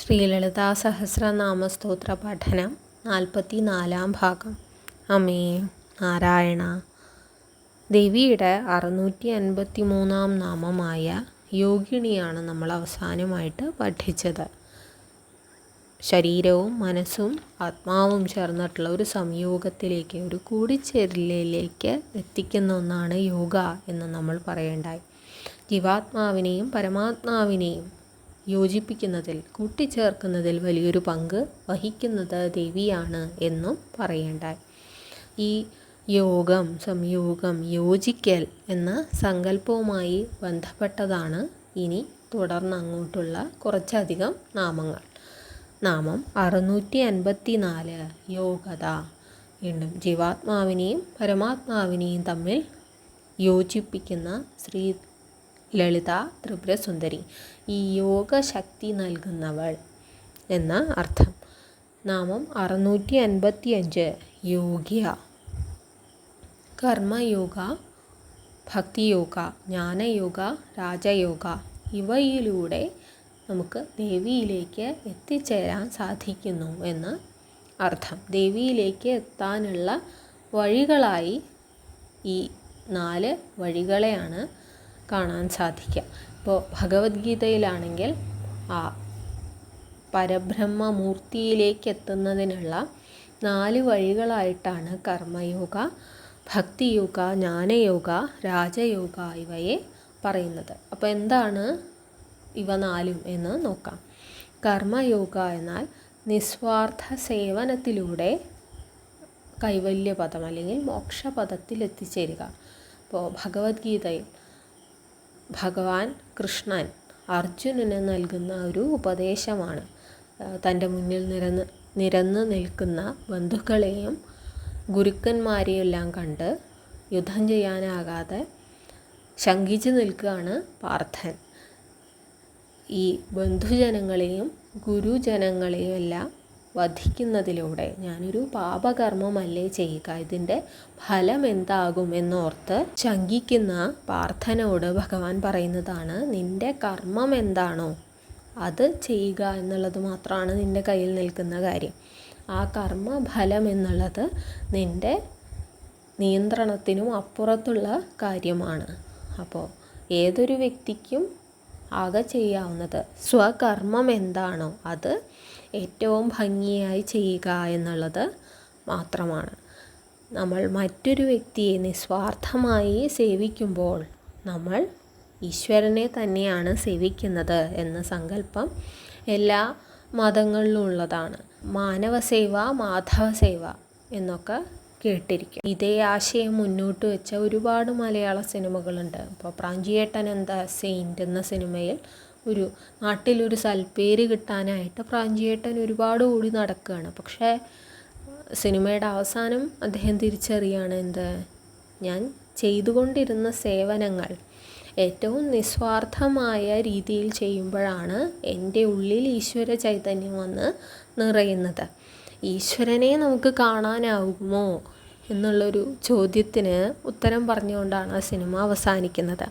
ശ്രീലളിതാ സഹസ്രനാമസ്തോത്ര പഠനം 44 ഭാഗം. അമേ നാരായണ. ദേവിയുടെ 653 നാമമായ യോഗിണിയാണ് നമ്മൾ അവസാനമായിട്ട് പഠിച്ചത്. ശരീരവും മനസ്സും ആത്മാവും ചേർന്നിട്ടുള്ള ഒരു സംയോഗത്തിലേക്ക്, ഒരു കൂടിച്ചേരലിലേക്ക് എത്തിക്കുന്ന ഒന്നാണ് യോഗ എന്ന് നമ്മൾ പറയേണ്ടായി. ജീവാത്മാവിനെയും പരമാത്മാവിനെയും യോജിപ്പിക്കുന്നതിൽ, കൂട്ടിച്ചേർക്കുന്നതിൽ വലിയൊരു പങ്ക് വഹിക്കുന്നത് ദേവിയാണ് എന്നും പറയേണ്ടായി. ഈ യോഗം, സംയോഗം, യോജിക്കൽ എന്ന സങ്കല്പവുമായി ബന്ധപ്പെട്ടതാണ് ഇനി തുടർന്ന് അങ്ങോട്ടുള്ള കുറച്ചധികം നാമങ്ങൾ. നാമം 654 യോഗത. വീണ്ടും ജീവാത്മാവിനെയും പരമാത്മാവിനെയും തമ്മിൽ യോജിപ്പിക്കുന്ന ശ്രീ ലളിത ത്രിപുരസുന്ദരി, ഈ യോഗശക്തി നൽകുന്നവൾ എന്ന അർത്ഥം. നാമം 655 യോഗ്യ. കർമ്മയോഗ, ഭക്തിയോഗ, ജ്ഞാനയോഗ, രാജയോഗ ഇവയിലൂടെ നമുക്ക് ദേവിയിലേക്ക് എത്തിച്ചേരാൻ സാധിക്കുന്നു എന്ന് അർത്ഥം. ദേവിയിലേക്ക് എത്താനുള്ള വഴികളായി ഈ 4 വഴികളെയാണ് കാണാൻ സാധിക്കുക. ഇപ്പോൾ ഭഗവത്ഗീതയിലാണെങ്കിൽ ആ പരബ്രഹ്മമൂർത്തിയിലേക്ക് എത്തുന്നതിനുള്ള 4 വഴികളായിട്ടാണ് കർമ്മയോഗ, ഭക്തിയോഗ, ജ്ഞാനയോഗ, രാജയോഗ ഇവയെ പറയുന്നത്. അപ്പോൾ എന്താണ് ഇവ 4 എന്ന് നോക്കാം. കർമ്മയോഗ എന്നാൽ നിസ്വാർത്ഥ സേവനത്തിലൂടെ കൈവല്യപദം അല്ലെങ്കിൽ മോക്ഷപദത്തിൽ എത്തിച്ചേരുക. ഇപ്പോൾ ഭഗവത്ഗീതയിൽ ഭഗവാൻ കൃഷ്ണൻ അർജുനന് നൽകുന്ന ഒരു ഉപദേശമാണ്. തൻ്റെ മുന്നിൽ നിരന്ന് നിൽക്കുന്ന ബന്ധുക്കളെയും ഗുരുക്കന്മാരെയും എല്ലാം കണ്ട് യുദ്ധം ചെയ്യാനാകാതെ ശങ്കിച്ചു നിൽക്കുകയാണ് പാർത്ഥൻ. ഈ ബന്ധുജനങ്ങളെയും ഗുരുജനങ്ങളെയും എല്ലാം വധിക്കുന്നതിലൂടെ ഞാനൊരു പാപകർമ്മമല്ലേ ചെയ്യുക, ഇതിൻ്റെ ഫലം എന്താകും എന്നോർത്ത് ശങ്കിക്കുന്ന പാർത്ഥനോട് ഭഗവാൻ പറയുന്നതാണ്, നിൻ്റെ കർമ്മം എന്താണോ അത് ചെയ്യുക എന്നുള്ളത് മാത്രമാണ് നിൻ്റെ കയ്യിൽ നിൽക്കുന്ന കാര്യം. ആ കർമ്മഫലം എന്നുള്ളത് നിൻ്റെ നിയന്ത്രണത്തിനും അപ്പുറത്തുള്ള കാര്യമാണ്. അപ്പോൾ ഏതൊരു വ്യക്തിക്കും ആകെ ചെയ്യാവുന്നത് സ്വകർമ്മം എന്താണോ അത് ഏറ്റവും ഭംഗിയായി ചെയ്യുക എന്നുള്ളത് മാത്രമാണ്. നമ്മൾ മറ്റൊരു വ്യക്തിയെ നിസ്വാർത്ഥമായി സേവിക്കുമ്പോൾ നമ്മൾ ഈശ്വരനെ തന്നെയാണ് സേവിക്കുന്നത് എന്ന സങ്കല്പം എല്ലാ മതങ്ങളിലും ഉള്ളതാണ്. മാനവസേവ, മാധവസേവ എന്നൊക്കെ കേട്ടിരിക്കും. ഇതേ ആശയം മുന്നോട്ട് വെച്ച ഒരുപാട് മലയാള സിനിമകളുണ്ട്. ഇപ്പോൾ പ്രാഞ്ചിയേട്ടൻ എന്താ സെയിൻറ്റ് എന്ന സിനിമയിൽ ഒരു നാട്ടിലൊരു സൽപ്പേര് കിട്ടാനായിട്ട് പ്രാഞ്ചിയേട്ടൻ ഒരുപാട് ഓടി നടക്കുകയാണ്. പക്ഷേ സിനിമയുടെ അവസാനം അദ്ദേഹം തിരിച്ചറിയാണ്, എന്ത്, ഞാൻ ചെയ്തുകൊണ്ടിരുന്ന സേവനങ്ങൾ ഏറ്റവും നിസ്വാർത്ഥമായ രീതിയിൽ ചെയ്യുമ്പോഴാണ് എൻ്റെ ഉള്ളിൽ ഈശ്വര ചൈതന്യം വന്ന് നിറയുന്നത്. ഈശ്വരനെ നമുക്ക് കാണാനാവുമോ എന്നുള്ളൊരു ചോദ്യത്തിന് ഉത്തരം പറഞ്ഞുകൊണ്ടാണ് ആ സിനിമ അവസാനിക്കുന്നത്.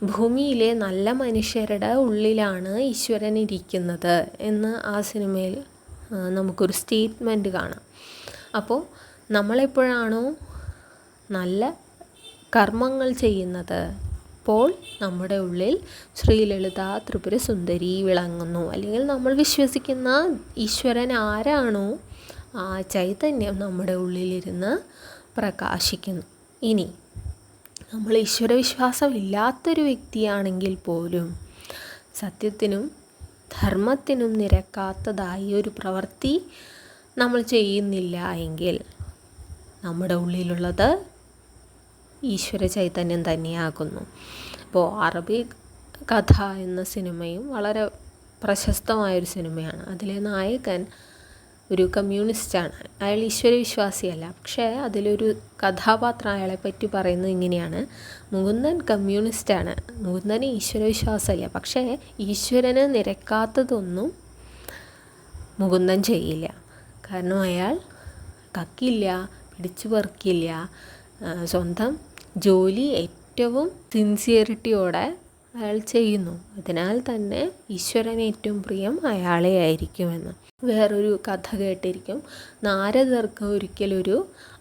ഭൂമിയിലെ നല്ല മനുഷ്യരുടെ ഉള്ളിലാണ് ഈശ്വരൻ ഇരിക്കുന്നത് എന്ന് ആ സിനിമയിൽ നമുക്കൊരു സ്റ്റേറ്റ്മെൻറ്റ് കാണാം. അപ്പോൾ നമ്മളെപ്പോഴാണോ നല്ല കർമ്മങ്ങൾ ചെയ്യുന്നത് അപ്പോൾ നമ്മുടെ ഉള്ളിൽ ശ്രീലളിത ത്രിപുരസുന്ദരി വിളങ്ങുന്നു. അല്ലെങ്കിൽ നമ്മൾ വിശ്വസിക്കുന്ന ഈശ്വരൻ ആരാണോ ആ ചൈതന്യം നമ്മുടെ ഉള്ളിലിരുന്ന് പ്രകാശിക്കുന്നു. ഇനി നമ്മൾ ഈശ്വരവിശ്വാസം ഇല്ലാത്തൊരു വ്യക്തിയാണെങ്കിൽ പോലും സത്യത്തിനും ധർമ്മത്തിനും നിരക്കാത്തതായി ഒരു പ്രവൃത്തി നമ്മൾ ചെയ്യുന്നില്ല എങ്കിൽ നമ്മുടെ ഉള്ളിലുള്ളത് ഈശ്വര ചൈതന്യം തന്നെയാകുന്നു. ഇപ്പോൾ അറബി കഥ എന്ന സിനിമയും വളരെ പ്രശസ്തമായൊരു സിനിമയാണ്. അതിലെ നായകൻ ഒരു കമ്മ്യൂണിസ്റ്റാണ്. അയാൾ ഈശ്വരവിശ്വാസിയല്ല. പക്ഷേ അതിലൊരു കഥാപാത്രം അയാളെ പറ്റി പറയുന്നത് ഇങ്ങനെയാണ്, മുകുന്ദൻ കമ്മ്യൂണിസ്റ്റാണ്, മുകുന്ദന് ഈശ്വരവിശ്വാസമില്ല, പക്ഷേ ഈശ്വരന് നിരക്കാത്തതൊന്നും മുകുന്ദൻ ചെയ്യില്ല. കാരണം അയാൾ കക്കില്ല, പിടിച്ചു പറിക്കില്ല, സ്വന്തം ജോലി ഏറ്റവും സിൻസിയറിറ്റിയോടെ അയാൾ ചെയ്യുന്നു. അതിനാൽ തന്നെ ഈശ്വരന് ഏറ്റവും പ്രിയം അയാളെ ആയിരിക്കുമെന്ന്. വേറൊരു കഥ കേട്ടിരിക്കും. നാരദർക്ക് ഒരിക്കലൊരു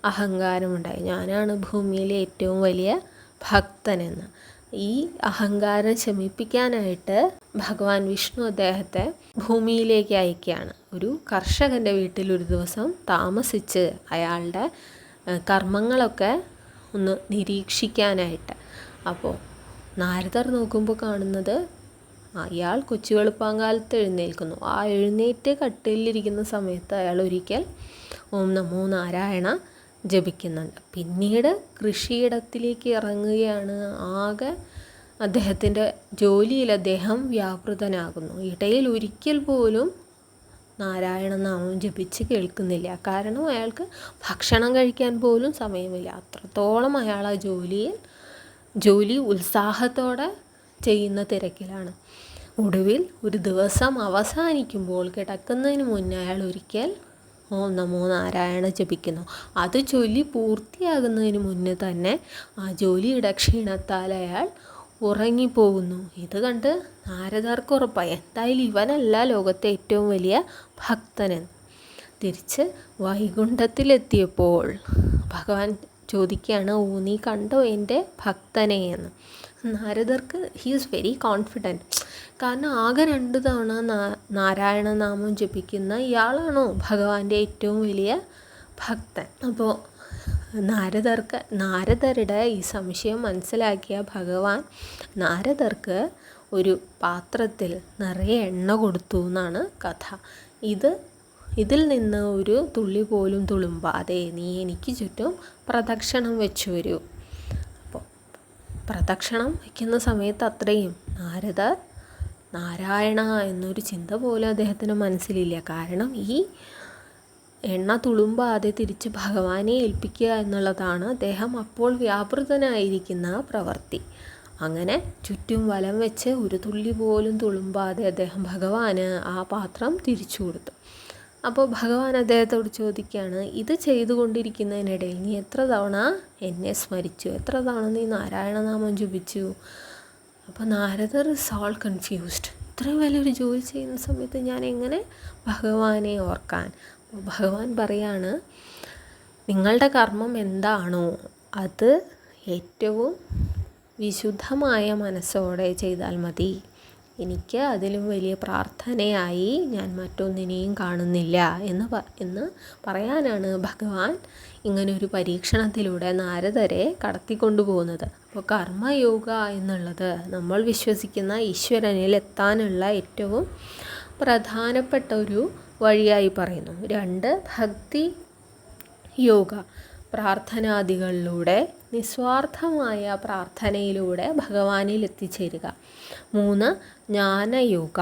അഹങ്കാരമുണ്ടായി. ഞാനാണ് ഭൂമിയിലെ ഏറ്റവും വലിയ ഭക്തനെന്ന്. ഈ അഹങ്കാരം ശമിപ്പിക്കാനായിട്ട് ഭഗവാൻ വിഷ്ണു അദ്ദേഹത്തെ ഭൂമിയിലേക്ക് അയക്കുകയാണ്. ഒരു കർഷകൻ്റെ വീട്ടിൽ ഒരു ദിവസം താമസിച്ച് അയാളുടെ കർമ്മങ്ങളൊക്കെ ഒന്ന് നിരീക്ഷിക്കാനായിട്ട്. അപ്പോൾ നാരദർ നോക്കുമ്പോൾ കാണുന്നത് അയാൾ കൊച്ചു വെളുപ്പാങ്കാലത്ത് എഴുന്നേൽക്കുന്നു. ആ എഴുന്നേറ്റ് കട്ടിലിരിക്കുന്ന സമയത്ത് അയാൾ ഒരിക്കൽ ഓം നമോ നാരായണ ജപിക്കുന്നുണ്ട്. പിന്നീട് കൃഷിയിടത്തിലേക്ക് ഇറങ്ങുകയാണ്. ആകെ അദ്ദേഹത്തിൻ്റെ ജോലിയിൽ അദ്ദേഹം വ്യാപൃതനാകുന്നു. ഇടയിൽ ഒരിക്കൽ പോലും നാരായണ നാമം ജപിച്ച് കേൾക്കുന്നില്ല. കാരണം അയാൾക്ക് ഭക്ഷണം കഴിക്കാൻ പോലും സമയമില്ല. അത്രത്തോളം അയാൾ ആ ജോലി ഉത്സാഹത്തോടെ ചെയ്യുന്ന തിരക്കിലാണ്. ഒടുവിൽ ഒരു ദിവസം അവസാനിക്കുമ്പോൾ കിടക്കുന്നതിന് മുന്നേ അയാൾ ഒരിക്കൽ ഓം നമോ നാരായണ ജപിക്കുന്നു. അത് ചൊല്ലി പൂർത്തിയാകുന്നതിന് മുന്നേ തന്നെ ആ ജോലിയുടെ ക്ഷീണത്താൽ അയാൾ ഉറങ്ങിപ്പോകുന്നു. ഇത് കണ്ട് നാരദർക്ക് ഉറപ്പായി എന്തായാലും ഇവനല്ല ലോകത്തെ ഏറ്റവും വലിയ ഭക്തനെന്ന്. തിരിച്ച് വൈകുണ്ഠത്തിലെത്തിയപ്പോൾ ഭഗവാൻ ചോദിക്കുകയാണ്, ഓ നീ കണ്ടോ എൻ്റെ ഭക്തനെ എന്ന്. നാരദർക്ക് ഹി ഈസ് വെരി കോൺഫിഡൻറ്റ്. കാരണം ആകെ 2 തവണ നാരായണ നാമം ജപിക്കുന്ന ഇയാളാണോ ഭഗവാന്റെ ഏറ്റവും വലിയ ഭക്തൻ? അപ്പോൾ നാരദരുടെ ഈ സംശയം മനസ്സിലാക്കിയ ഭഗവാൻ നാരദർക്ക് ഒരു പാത്രത്തിൽ നിറയെ എണ്ണ കൊടുത്തു എന്നാണ് കഥ. ഇതിൽ നിന്ന് ഒരു തുള്ളി പോലും തുളുമ്പാതെ നീ എനിക്ക് ചുറ്റും പ്രദക്ഷിണം വെച്ചു വരൂ. അപ്പോൾ പ്രദക്ഷിണം വയ്ക്കുന്ന സമയത്ത് അത്രയും നാരദർ നാരായണ എന്നൊരു ചിന്ത പോലും അദ്ദേഹത്തിന് മനസ്സിലില്ല. കാരണം ഈ എണ്ണ തുളുമ്പാതെ തിരിച്ച് ഭഗവാനെ ഏൽപ്പിക്കുക എന്നുള്ളതാണ് അദ്ദേഹം അപ്പോൾ വ്യാപൃതനായിരിക്കുന്ന പ്രവൃത്തി. അങ്ങനെ ചുറ്റും വലം വെച്ച് ഒരു തുള്ളി പോലും തുളുമ്പാതെ അദ്ദേഹം ഭഗവാന് ആ പാത്രം തിരിച്ചു കൊടുത്തു. അപ്പോൾ ഭഗവാൻ അദ്ദേഹത്തോട് ചോദിക്കുകയാണ്, ഇത് ചെയ്തുകൊണ്ടിരിക്കുന്നതിനിടയിൽ നീ എത്ര തവണ എന്നെ സ്മരിച്ചു, എത്ര തവണ നീ നാരായണനാമം ജപിച്ചു? അപ്പോൾ നാരദർ ഇസ് ഓൾ കൺഫ്യൂസ്ഡ്. ഇത്രയും വലിയൊരു ജോലി ചെയ്യുന്ന സമയത്ത് ഞാൻ എങ്ങനെ ഭഗവാനെ ഓർക്കാൻ? അപ്പോൾ ഭഗവാൻ പറയാണ്, നിങ്ങളുടെ കർമ്മം എന്താണോ അത് ഏറ്റവും വിശുദ്ധമായ മനസ്സോടെ ചെയ്താൽ മതി. എനിക്ക് അതിലും വലിയ പ്രാർത്ഥനയായി ഞാൻ മറ്റൊന്നിനെയും കാണുന്നില്ല എന്ന് പറയാനാണ് ഭഗവാൻ ഇങ്ങനൊരു പരീക്ഷണത്തിലൂടെ നാരദരെ കടത്തിക്കൊണ്ടുപോകുന്നത്. അപ്പോൾ കർമ്മയോഗ എന്നുള്ളത് നമ്മൾ വിശ്വസിക്കുന്ന ഈശ്വരനിൽ എത്താനുള്ള ഏറ്റവും പ്രധാനപ്പെട്ട ഒരു വഴിയായി പറയുന്നു. 2 ഭക്തി യോഗ, പ്രാർത്ഥനാദികളിലൂടെ നിസ്വാർത്ഥമായ പ്രാർത്ഥനയിലൂടെ ഭഗവാനിൽ എത്തിച്ചേരുക. 3 ജ്ഞാനയോഗ,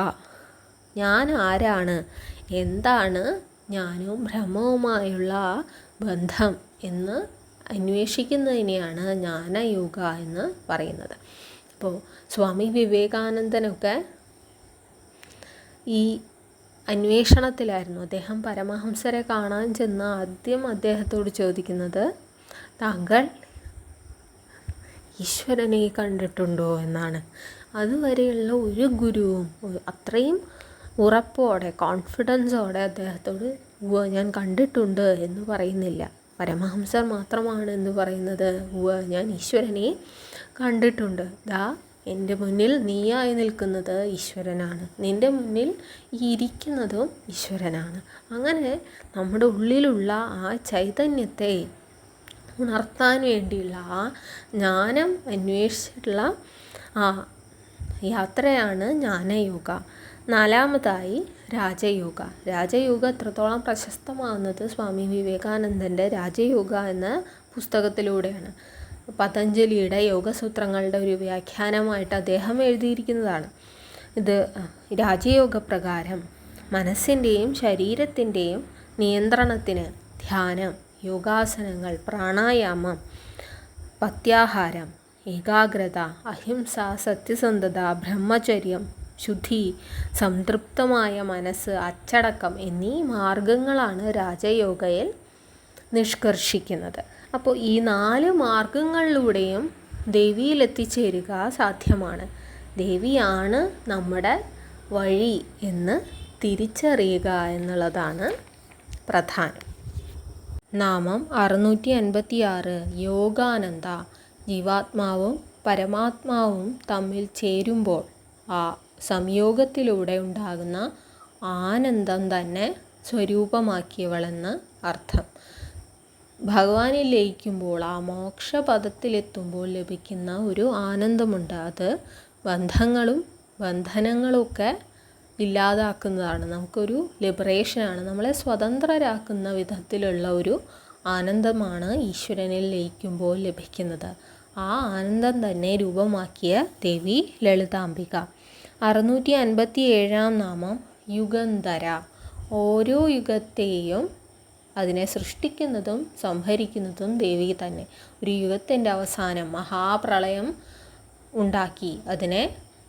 ഞാൻ ആരാണ്, എന്താണ് ജ്ഞാനവും ബ്രഹ്മവുമായുള്ള ബന്ധം എന്ന് അന്വേഷിക്കുന്നതിനെയാണ് ജ്ഞാനയോഗ എന്ന് പറയുന്നത്. അപ്പോൾ സ്വാമി വിവേകാനന്ദനൊക്കെ ഈ അന്വേഷണത്തിലായിരുന്നു. അദ്ദേഹം പരമഹംസരെ കാണാൻ ചെന്ന് ആദ്യം അദ്ദേഹത്തോട് ചോദിക്കുന്നത്, താങ്കൾ ഈശ്വരനെ കണ്ടിട്ടുണ്ടോ എന്നാണ്. അതുവരെയുള്ള ഒരു ഗുരുവും അത്രയും ഉറപ്പോടെ കോൺഫിഡൻസോടെ അദ്ദേഹത്തോട് ഞാൻ കണ്ടിട്ടുണ്ട് എന്ന് പറയുന്നില്ല. പരമഹംസർ മാത്രമാണ് എന്ന് പറയുന്നത്, ഞാൻ ഈശ്വരനെ കണ്ടിട്ടുണ്ട്, ദാ എൻ്റെ മുന്നിൽ നീയായി നിൽക്കുന്നത് ഈശ്വരനാണ്, നിൻ്റെ മുന്നിൽ ഈ ഇരിക്കുന്നതും ഈശ്വരനാണ്. അങ്ങനെ നമ്മുടെ ഉള്ളിലുള്ള ആ ചൈതന്യത്തെ ഉണർത്താൻ വേണ്ടിയുള്ള ആ ജ്ഞാനം അന്വേഷിച്ചിട്ടുള്ള ആ യാത്രയാണ് ജ്ഞാനയോഗ. 4മതായി രാജയോഗ. രാജയോഗ എത്രത്തോളം പ്രശസ്തമാകുന്നത് സ്വാമി വിവേകാനന്ദൻ്റെ രാജയോഗ എന്ന പുസ്തകത്തിലൂടെയാണ്. പതഞ്ജലിയുടെ യോഗസൂത്രങ്ങളുടെ ഒരു വ്യാഖ്യാനമായിട്ട് അദ്ദേഹം എഴുതിയിരിക്കുന്നതാണ്. ഇത് രാജയോഗ പ്രകാരം മനസ്സിൻ്റെയും ശരീരത്തിൻ്റെയും നിയന്ത്രണത്തിന് ധ്യാനം, യോഗാസനങ്ങൾ, പ്രാണായാമം, പത്യാഹാരം, ഏകാഗ്രത, അഹിംസ, സത്യസന്ധത, ബ്രഹ്മചര്യം, ശുദ്ധി, സംതൃപ്തമായ മനസ്സ്, അച്ചടക്കം എന്നീ മാർഗങ്ങളാണ് രാജയോഗയിൽ നിഷ്കർഷിക്കുന്നത്. അപ്പോൾ ഈ 4 മാർഗങ്ങളിലൂടെയും ദേവിയിൽ എത്തിച്ചേരുക സാധ്യമാണ്. ദേവിയാണ് നമ്മുടെ വഴി എന്ന് തിരിച്ചറിയുക എന്നുള്ളതാണ് പ്രധാനം. നാമം 656 യോഗാനന്ദ. ജീവാത്മാവും പരമാത്മാവും തമ്മിൽ ചേരുമ്പോൾ ആ സംയോഗത്തിലൂടെ ഉണ്ടാകുന്ന ആനന്ദം തന്നെ സ്വരൂപമാക്കിയവളെന്ന് അർത്ഥം. ഭഗവാനിൽ ലയിക്കുമ്പോൾ ആ മോക്ഷപദത്തിലെത്തുമ്പോൾ ലഭിക്കുന്ന ഒരു ആനന്ദമുണ്ട്. അത് ബന്ധനങ്ങളുമൊക്കെ ഇല്ലാതാക്കുന്നതാണ്. നമുക്കൊരു ലിബറേഷനാണ്. നമ്മളെ സ്വതന്ത്രരാക്കുന്ന വിധത്തിലുള്ള ഒരു ആനന്ദമാണ് ഈശ്വരനിൽ ലയിക്കുമ്പോൾ ലഭിക്കുന്നത്. ആ ആനന്ദം തന്നെ രൂപമാക്കിയ ദേവി ലളിതാംബിക. 657 നാമം യുഗന്ധര. ഓരോ യുഗത്തെയും അതിനെ സൃഷ്ടിക്കുന്നതും സംഹരിക്കുന്നതും ദേവി തന്നെ. ഒരു യുഗത്തിൻ്റെ അവസാനം മഹാപ്രളയം ഉണ്ടാക്കി അതിനെ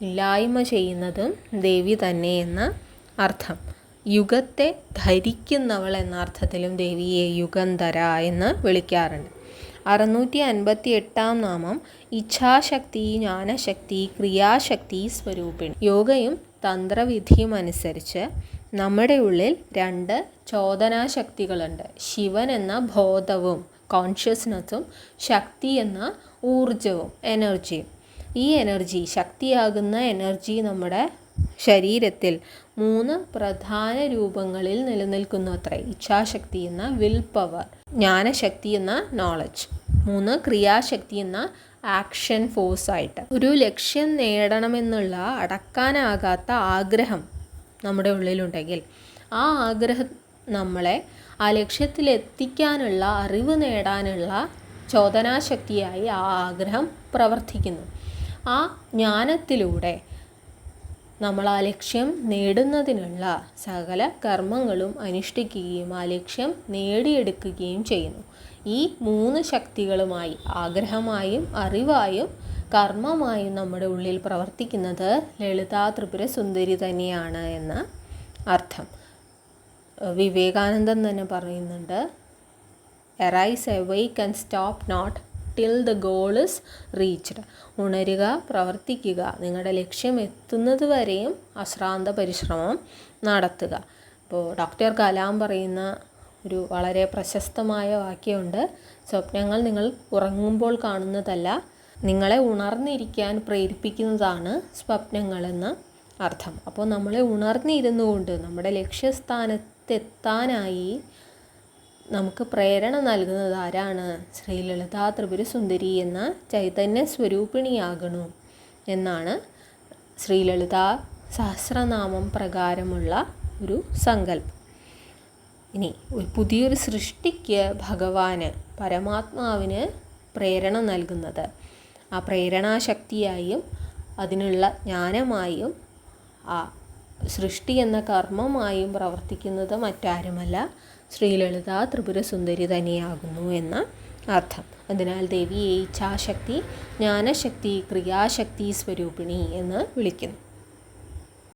ഇല്ലായ്മ ചെയ്യുന്നതും ദേവി തന്നെ എന്ന അർത്ഥം. യുഗത്തെ ധരിക്കുന്നവൾ എന്ന അർത്ഥത്തിലും ദേവിയെ യുഗന്ധര എന്ന് വിളിക്കാറുണ്ട്. 658 നാമം ഇച്ഛാശക്തി, ജ്ഞാനശക്തി, ക്രിയാശക്തി സ്വരൂപിണി. യോഗയും തന്ത്രവിധിയും അനുസരിച്ച് നമ്മുടെ ഉള്ളിൽ 2 ചോദനാശക്തികളുണ്ട്. ശിവൻ എന്ന ബോധവും കോൺഷ്യസ്നസ്സും, ശക്തി എന്ന ഊർജവും എനർജിയും. ഈ എനർജി, ശക്തിയാകുന്ന എനർജി നമ്മുടെ ശരീരത്തിൽ 3 പ്രധാന രൂപങ്ങളിൽ നിലനിൽക്കുന്നു അത്രേ. ഇച്ഛാശക്തി എന്ന വിൽ പവർ, ജ്ഞാനശക്തി എന്ന നോളജ്, 3 ക്രിയാശക്തി എന്ന ആക്ഷൻ ഫോഴ്സായിട്ട്. ഒരു ലക്ഷ്യം നേടണമെന്നുള്ള അടക്കാനാകാത്ത ആഗ്രഹം നമ്മുടെ ഉള്ളിലുണ്ടെങ്കിൽ ആ ആഗ്രഹം നമ്മളെ ആ ലക്ഷ്യത്തിലെത്തിക്കാനുള്ള, അറിവ് നേടാനുള്ള ചോദനാശക്തിയായി ആ ആഗ്രഹം പ്രവർത്തിക്കുന്നു. ആ ജ്ഞാനത്തിലൂടെ നമ്മൾ ആ ലക്ഷ്യം നേടുന്നതിനുള്ള സകല കർമ്മങ്ങളും അനുഷ്ഠിക്കുകയും ആ ലക്ഷ്യം നേടിയെടുക്കുകയും ചെയ്യുന്നു. ഈ 3 ശക്തികളുമായി, ആഗ്രഹമായും അറിവായും കർമ്മമായും നമ്മുടെ ഉള്ളിൽ പ്രവർത്തിക്കുന്നത് ലളിതാ ത്രിപുര സുന്ദരി തന്നെയാണ് എന്ന് അർത്ഥം. വിവേകാനന്ദൻ തന്നെ പറയുന്നുണ്ട്, "Arise, awake and stop not till the goal is reached." ഉണരുക, പ്രവർത്തിക്കുക, നിങ്ങളുടെ ലക്ഷ്യം എത്തുന്നത് വരെയും അശ്രാന്ത പരിശ്രമം നടത്തുക. ഇപ്പോൾ ഡോക്ടർ കലാം പറയുന്ന ഒരു വളരെ പ്രശസ്തമായ വാക്യമുണ്ട്, സ്വപ്നങ്ങൾ നിങ്ങൾ ഉറങ്ങുമ്പോൾ കാണുന്നതല്ല, നിങ്ങളെ ഉണർന്നിരിക്കാൻ പ്രേരിപ്പിക്കുന്നതാണ് സ്വപ്നങ്ങളെന്ന് അർത്ഥം. അപ്പോൾ നമ്മളെ ഉണർന്നിരുന്നുകൊണ്ട് നമ്മുടെ ലക്ഷ്യസ്ഥാനത്തെത്താനായി നമുക്ക് പ്രേരണ നൽകുന്നത് ആരാണ്? ശ്രീ ലളിതാ ത്രിപുര സുന്ദരി എന്ന ചൈതന്യ സ്വരൂപിണിയാകണു എന്നാണ് ശ്രീ ലളിതാ സഹസ്രനാമം പ്രകാരമുള്ള ഒരു സങ്കല്പം. ഇനി ഒരു പുതിയൊരു സൃഷ്ടിക്ക് ഭഗവാന്, പരമാത്മാവിന് പ്രേരണ നൽകുന്നത്, ആ പ്രേരണാശക്തിയായും അതിനുള്ള ജ്ഞാനമായും ആ സൃഷ്ടി എന്ന കർമ്മമായും പ്രവർത്തിക്കുന്നത് മറ്റാരുമല്ല, ശ്രീ ലളിതാ ത്രിപുര സുന്ദരി തന്നെയാകുന്നു എന്ന അർത്ഥം. അതിനാൽ ദേവിയെ ഇച്ഛാശക്തി, ജ്ഞാനശക്തി, ക്രിയാശക്തി സ്വരൂപിണി എന്ന് വിളിക്കുന്നു.